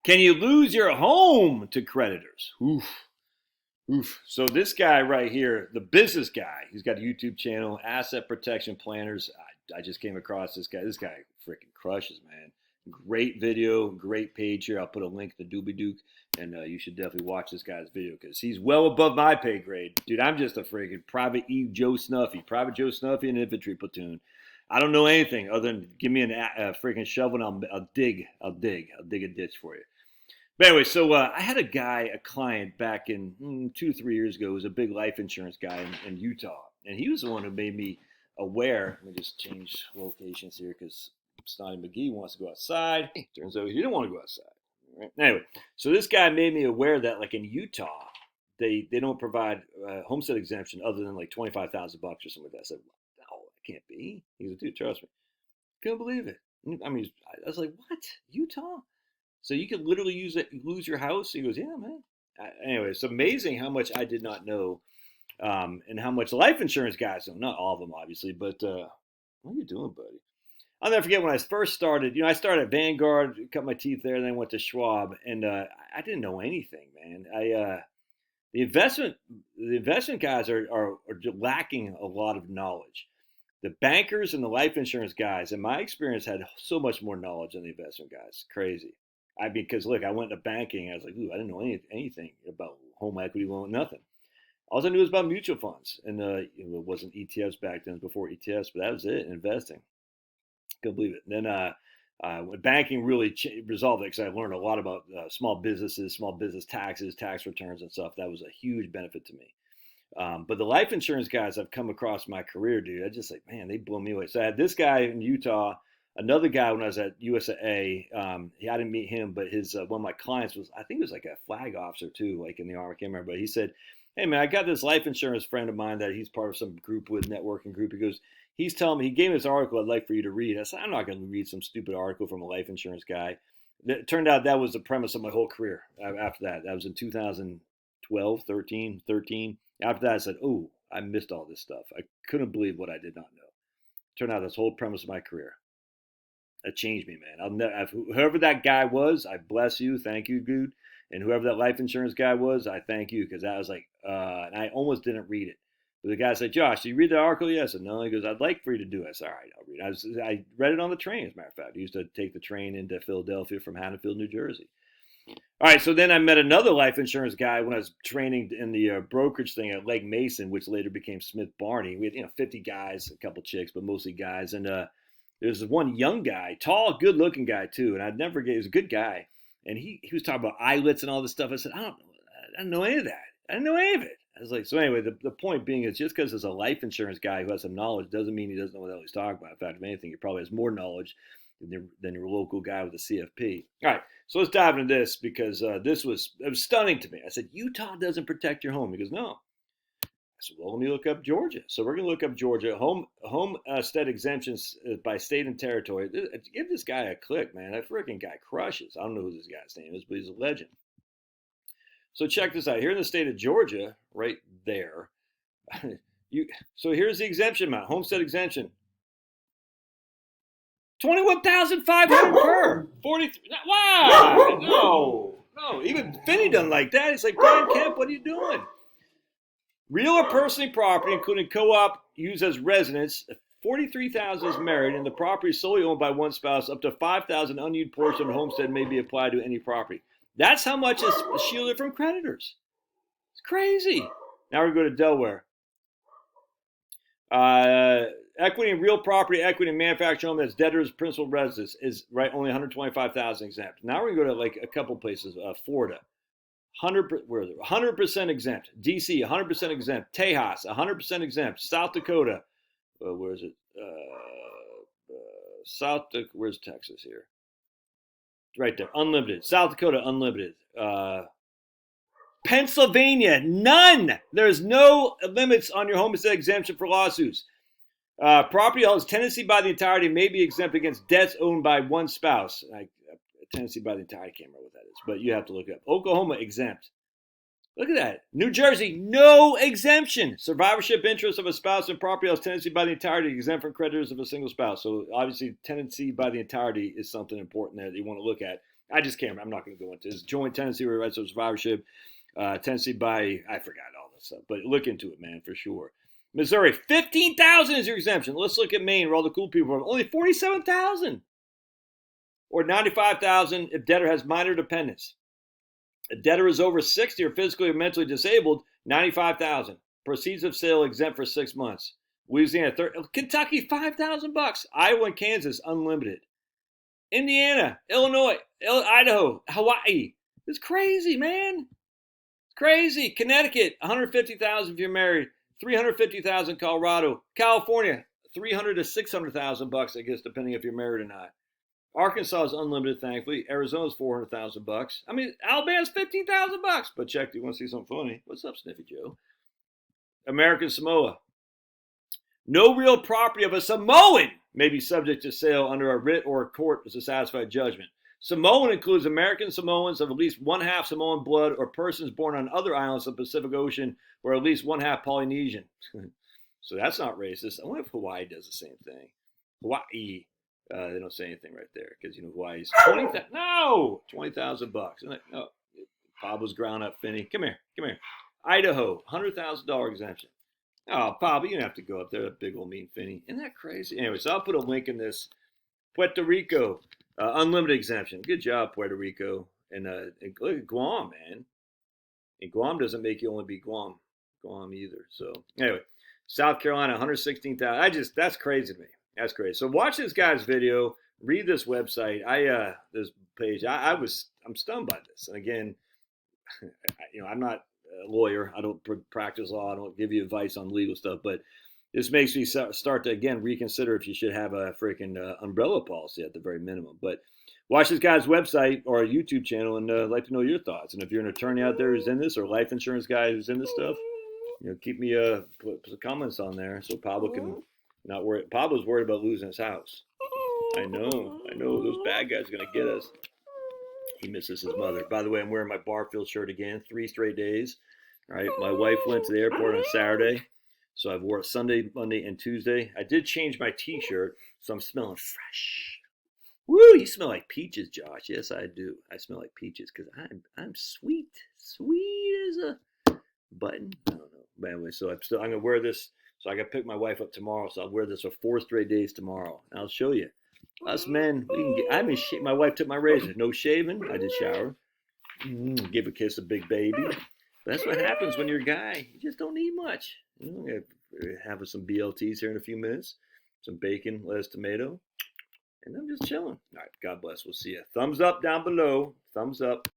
Can you lose your home to creditors? Oof. Oof. So this guy right here, the business guy, he's got a YouTube channel, Asset Protection Planners. I just came across this guy. This guy freaking crushes, man. Great video, great page here. I'll put a link to Doobie Duke, and you should definitely watch this guy's video because he's well above my pay grade. Dude, I'm just a freaking Private Joe Snuffy in an infantry platoon. I don't know anything other than give me a freaking shovel and I'll dig a ditch for you. But anyway, so I had a client back in 2-3 years ago who was a big life insurance guy in Utah. And he was the one who made me aware. Let me just change locations here because Snotty McGee wants to go outside. Turns out he didn't want to go outside. Right? Anyway, so this guy made me aware that like in Utah, they don't provide homestead exemption other than like $25,000 or something like that. I said, no, that can't be. He said, dude, trust me. Couldn't believe it. I mean, I was like, what? Utah? So you could literally lose your house? He goes, yeah, man. Anyway, it's amazing how much I did not know and how much life insurance guys know. Not all of them, obviously, but what are you doing, buddy? I'll never forget when I first started. I started at Vanguard, cut my teeth there, and then went to Schwab, and I didn't know anything, man. The investment guys are lacking a lot of knowledge. The bankers and the life insurance guys, in my experience, had so much more knowledge than the investment guys. Crazy. Because look, I went into banking. I was like, ooh, I didn't know anything about home equity loan, nothing. All I knew was about mutual funds, and it wasn't ETFs back then. It was before ETFs, but that was it. Investing, couldn't believe it. And then when banking really resolved it, because I learned a lot about small businesses, small business taxes, tax returns, and stuff. That was a huge benefit to me. But the life insurance guys I've come across in my career, dude, I just like, man, they blew me away. So I had this guy in Utah. Another guy when I was at USAA, I didn't meet him, but his one of my clients was, I think it was like a flag officer too, like in the Army, I can't remember. But he said, hey man, I got this life insurance friend of mine that he's part of some group with, networking group. He goes, he's telling me, he gave me this article I'd like for you to read. I said, I'm not going to read some stupid article from a life insurance guy. It turned out that was the premise of my whole career after that. That was in 2012, 13. After that, I said, oh, I missed all this stuff. I couldn't believe what I did not know. Turned out this whole premise of my career. That changed me, man. Whoever that guy was, I bless you. Thank you, dude. And whoever that life insurance guy was, I thank you. Because I was like, and I almost didn't read it. But the guy said, Josh, did you read the article? Yes. I said, no. He goes, I'd like for you to do it. I said, all right, I'll read it. I read it on the train, as a matter of fact. I used to take the train into Philadelphia from Haddonfield, New Jersey. All right, so then I met another life insurance guy when I was training in the brokerage thing at Legg Mason, which later became Smith Barney. We had 50 guys, a couple chicks, but mostly guys. And there's one young guy, tall, good-looking guy too, and I'd never forget. He was a good guy, and he was talking about eyelets and all this stuff. I said, I don't know any of that. I didn't know any of it. I was like, so anyway, the point being is just because there's a life insurance guy who has some knowledge doesn't mean he doesn't know what the hell he's talking about. In fact, if anything, he probably has more knowledge than your local guy with a CFP. All right, so let's dive into this because it was stunning to me. I said, Utah doesn't protect your home. He goes, no. I said, well, let me look up Georgia. So we're going to look up Georgia. Homestead exemptions by state and territory. Give this guy a click, man. That freaking guy crushes. I don't know who this guy's name is, but he's a legend. So check this out. Here in the state of Georgia, right there, so here's the exemption amount. Homestead exemption. $21,500 per 43. Wow, no. Even Finney doesn't like that. He's like, Brian Kemp, what are you doing? Real or personal property, including co-op used as residence, $43,000 is married, and the property is solely owned by one spouse. Up to $5,000 unused portion of the homestead may be applied to any property. That's how much is shielded from creditors. It's crazy. Now we're going to go to Delaware. Equity in real property, equity in manufactured home that's debtor's principal residence is right only $125,000 exempt. Now we're going to go to like a couple places. Florida, 100% exempt. DC, 100% exempt. Tejas, 100% exempt. South Dakota, where is it? Where's Texas here? Right there, unlimited. South Dakota, unlimited. Pennsylvania, none. There's no limits on your homestead exemption for lawsuits. Property held as tenancy by the entirety may be exempt against debts owned by one spouse. Tenancy by the entirety, I can't remember what that is, but you have to look it up. Oklahoma, exempt. Look at that. New Jersey, no exemption. Survivorship interest of a spouse in property held as tenancy by the entirety exempt from creditors of a single spouse. So obviously tenancy by the entirety is something important that you want to look at. I just can't. I'm not going to go into this. Joint tenancy rights of survivorship, tenancy by, I forgot all this stuff, but look into it, man, for sure. Missouri, 15,000 is your exemption. Let's look at Maine, where all the cool people are. Only 47,000, or 95,000 if debtor has minor dependents. If debtor is over 60 or physically or mentally disabled, 95,000. Proceeds of sale exempt for 6 months. Louisiana, Kentucky, $5,000. Iowa and Kansas, unlimited. Indiana, Illinois, Idaho, Hawaii. It's crazy, man. It's crazy. Connecticut, 150,000 if you're married. 350,000 Colorado. California, 300 to 600,000 bucks, I guess, depending if you're married or not. Arkansas is unlimited, thankfully. Arizona's 400,000 bucks. I mean, Alabama's 15,000 bucks. But check, do you want to see something funny? What's up, Sniffy Joe? American Samoa. No real property of a Samoan may be subject to sale under a writ or a court to satisfy judgment. Samoan includes American Samoans of at least one half Samoan blood or persons born on other islands of the Pacific Ocean or at least one half Polynesian. So that's not racist. I wonder if Hawaii does the same thing. Hawaii. They don't say anything right there because, you know, Hawaii's 20,000 bucks. No, Pablo's ground up, Finney. Come here. Idaho, $100,000 exemption. Oh, Pablo, you don't have to go up there. That big old mean Finney. Isn't that crazy? Anyway, so I'll put a link in this. Puerto Rico, unlimited exemption. Good job, Puerto Rico. And look at Guam, man. And Guam doesn't make you only be Guam either. So anyway, South Carolina, 116,000. That's crazy to me. That's great. So watch this guy's video. Read this website. This page. I'm stunned by this. And again, you know, I'm not a lawyer. I don't practice law. I don't give you advice on legal stuff. But this makes me start to again reconsider if you should have a freaking umbrella policy at the very minimum. But watch this guy's website or a YouTube channel, and I'd like to know your thoughts. And if you're an attorney out there who's in this, or a life insurance guy who's in this stuff, you know, keep me put some comments on there so Pablo can. Not worried. Pablo's worried about losing his house. I know. Those bad guys are going to get us. He misses his mother. By the way, I'm wearing my Barfield shirt again, 3 straight days. All right. My wife went to the airport on Saturday, so I've wore it Sunday, Monday, and Tuesday. I did change my T-shirt, so I'm smelling fresh. Woo! You smell like peaches, Josh. Yes, I do. I smell like peaches because I'm sweet as a button. I don't know. But anyway, so I'm going to wear this. So I got to pick my wife up tomorrow. So I'll wear this for 4 straight days tomorrow. And I'll show you. Us men, my wife took my razor. No shaving. I did shower. Give a kiss a big baby. But that's what happens when you're a guy. You just don't need much. You know, having some BLTs here in a few minutes. Some bacon, lettuce, tomato. And I'm just chilling. All right. God bless. We'll see you. Thumbs up down below. Thumbs up.